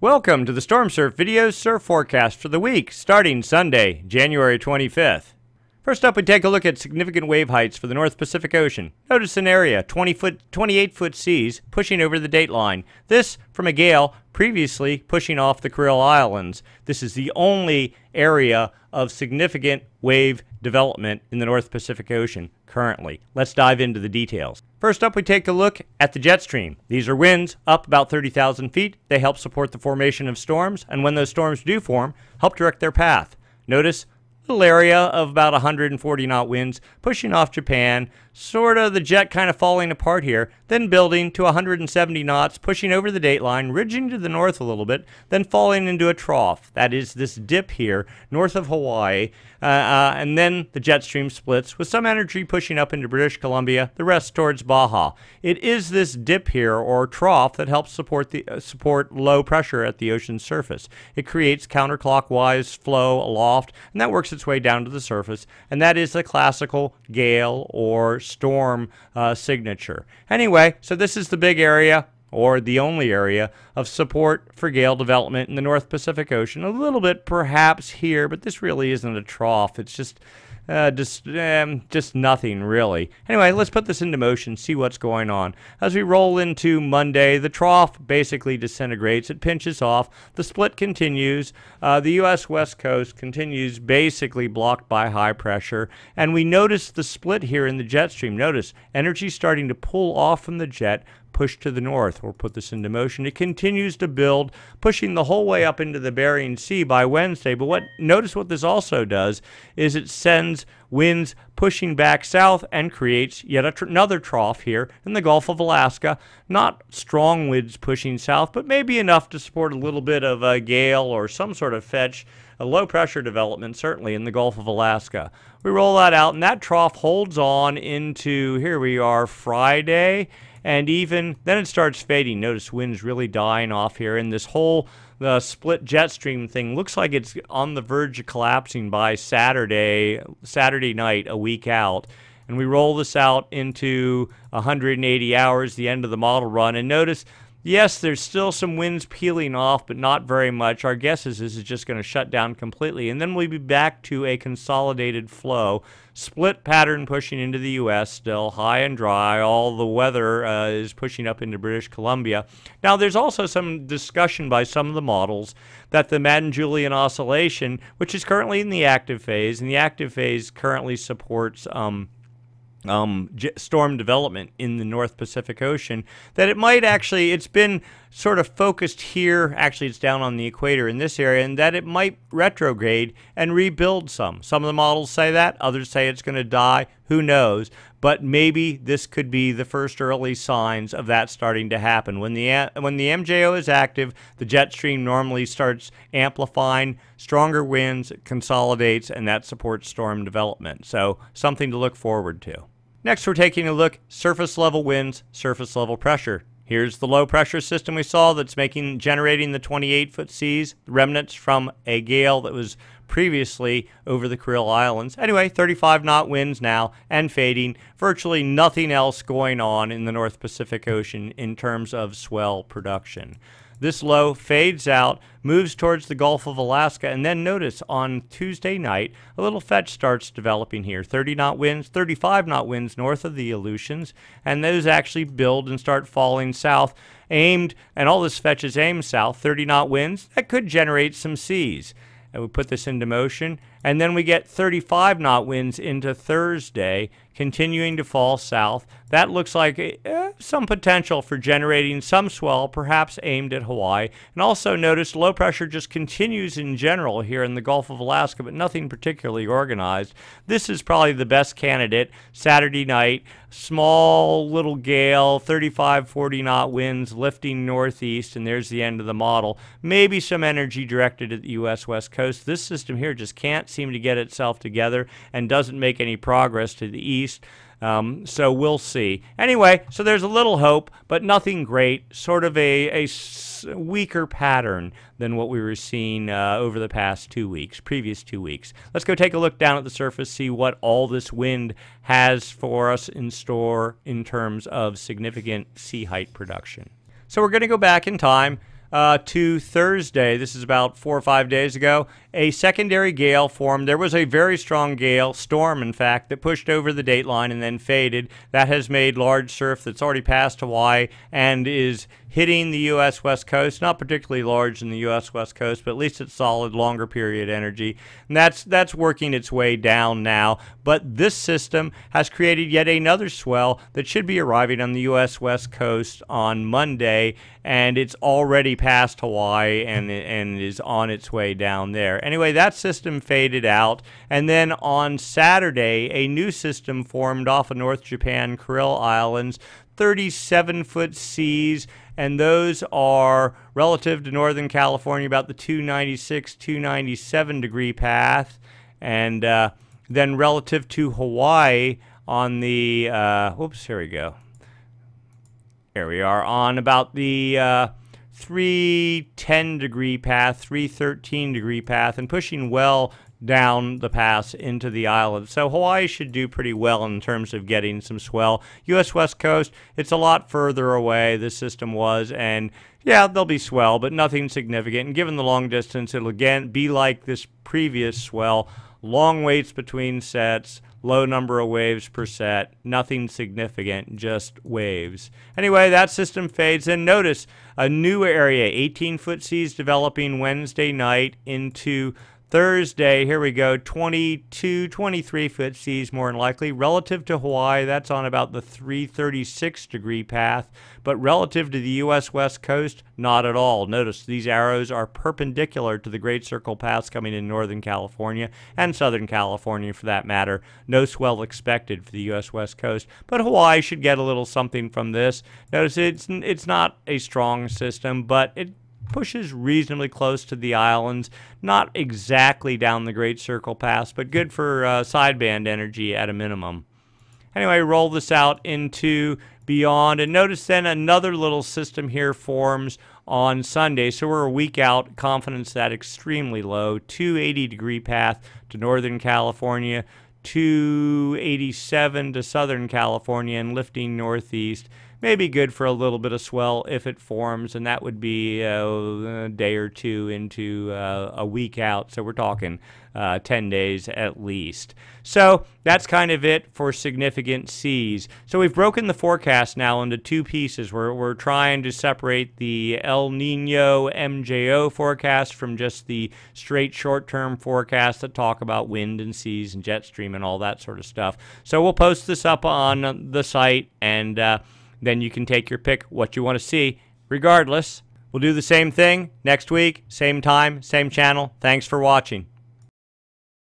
Welcome to the Stormsurf video surf forecast for the week starting Sunday, January 25th. First up, we take a look at significant wave heights for the North Pacific Ocean. Notice an area, 28-foot seas pushing over the dateline. This from a gale previously pushing off the Kuril Islands. This is the only area of significant wave development in the North Pacific Ocean currently. Let's dive into the details. First up, we take a look at the jet stream. These are winds up about 30,000 feet. They help support the formation of storms, and when those storms do form, help direct their path. Notice little area of about 140 knot winds pushing off Japan, sort of the jet kind of falling apart here, then building to 170 knots, pushing over the dateline, ridging to the north a little bit, then falling into a trough. That is this dip here north of Hawaii, and then the jet stream splits with some energy pushing up into British Columbia, the rest towards Baja. It is this dip here or trough that helps support low pressure at the ocean's surface. It creates counterclockwise flow aloft, and that works its way down to the surface, and that is the classical gale or storm signature. Anyway, so this is the big area, or the only area, of support for gale development in the North Pacific Ocean. A little bit perhaps here, but this really isn't a trough. It's just nothing really. Anyway, let's put this into motion, see what's going on. As we roll into Monday, the trough basically disintegrates. It pinches off. The split continues. The U.S. West Coast continues basically blocked by high pressure. And we notice the split here in the jet stream. Notice energy starting to pull off from the jet, push to the north. We'll put this into motion. It continues to build, pushing the whole way up into the Bering Sea by Wednesday. But notice what this also does is it sends winds pushing back south and creates yet another trough here in the Gulf of Alaska. Not strong winds pushing south, but maybe enough to support a little bit of a gale or some sort of fetch, a low pressure development, certainly in the Gulf of Alaska. We roll that out, and that trough holds on into, here we are, Friday. And even then it starts fading. Notice winds really dying off here. And this whole split jet stream thing looks like it's on the verge of collapsing by Saturday night, a week out. And we roll this out into 180 hours, the end of the model run. And notice, yes, there's still some winds peeling off, but not very much. Our guess is this is just going to shut down completely. And then we'll be back to a consolidated flow. Split pattern pushing into the U.S. still, high and dry. All the weather is pushing up into British Columbia. Now, there's also some discussion by some of the models that the Madden-Julian oscillation, which is currently in the active phase, and the active phase currently supports storm development in the North Pacific Ocean, that it might actually, it's been sort of focused here, actually it's down on the equator in this area, and that it might retrograde and rebuild some. Some of the models say that, others say it's going to die, who knows, but maybe this could be the first early signs of that starting to happen. When the MJO is active, the jet stream normally starts amplifying, stronger winds, it consolidates, and that supports storm development. So something to look forward to. Next, we're taking a look, surface level winds, surface level pressure. Here's the low pressure system we saw that's generating the 28-foot seas, remnants from a gale that was previously over the Kuril Islands. Anyway, 35 knot winds now and fading. Virtually nothing else going on in the North Pacific Ocean in terms of swell production. This low fades out, moves towards the Gulf of Alaska, and then notice on Tuesday night, a little fetch starts developing here. 30 knot winds, 35 knot winds north of the Aleutians, and those actually build and start falling south, aimed, and all this fetch is aimed south, 30 knot winds. That could generate some seas. And we put this into motion, and then we get 35 knot winds into Thursday, continuing to fall south. That looks like some potential for generating some swell, perhaps aimed at Hawaii. And also notice low pressure just continues in general here in the Gulf of Alaska, but nothing particularly organized. This is probably the best candidate. Saturday night, small little gale, 35, 40 knot winds lifting northeast, and there's the end of the model. Maybe some energy directed at the U.S. West Coast. This system here just can't seem to get itself together and doesn't make any progress to the east. So we'll see. Anyway, so there's a little hope, but nothing great. Sort of a weaker pattern than what we were seeing over the past 2 weeks, previous 2 weeks. Let's go take a look down at the surface, see what all this wind has for us in store in terms of significant sea height production. So we're going to go back in time. to Thursday, this is about 4 or 5 days ago, a secondary gale formed. There was a very strong gale, storm in fact, that pushed over the dateline and then faded. That has made large surf that's already passed Hawaii and is hitting the U.S. West Coast. Not particularly large in the U.S. West Coast, but at least it's solid, longer period energy. And that's working its way down now. But this system has created yet another swell that should be arriving on the U.S. West Coast on Monday, and it's already past Hawaii and is on its way down there. Anyway, that system faded out, and then on Saturday, a new system formed off of North Japan, Kuril Islands, 37-foot seas, and those are relative to Northern California about the 296, 297 degree path, and then relative to Hawaii on the, here we go. Here we are on about the 310 degree path, 313 degree path, and pushing well down the pass into the island. So Hawaii should do pretty well in terms of getting some swell. U.S. West Coast, it's a lot further away, this system was, and yeah, there'll be swell, but nothing significant. And given the long distance, it'll again be like this previous swell, long waits between sets, low number of waves per set, nothing significant, just waves. Anyway, that system fades, and notice a new area, 18-foot seas developing Wednesday night into Thursday. Here we go, 22, 23-foot seas more than likely. Relative to Hawaii, that's on about the 336 degree path, but relative to the U.S. West Coast, not at all. Notice these arrows are perpendicular to the Great Circle paths coming in Northern California and Southern California for that matter. No swell expected for the U.S. West Coast, but Hawaii should get a little something from this. Notice it's not a strong system, but it pushes reasonably close to the islands, not exactly down the Great Circle Pass, but good for sideband energy at a minimum. Anyway, roll this out into beyond, and notice then another little system here forms on Sunday. So we're a week out, confidence that extremely low, 280 degree path to Northern California, 287 to Southern California, and lifting northeast. Maybe good for a little bit of swell if it forms, and that would be a day or two into a week out. So we're talking 10 days at least. So that's kind of it for significant seas. So we've broken the forecast now into two pieces. We're trying to separate the El Nino MJO forecast from just the straight short-term forecast that talk about wind and seas and jet stream and all that sort of stuff. So we'll post this up on the site, and then you can take your pick what you want to see. Regardless, we'll do the same thing next week, same time, same channel. Thanks for watching.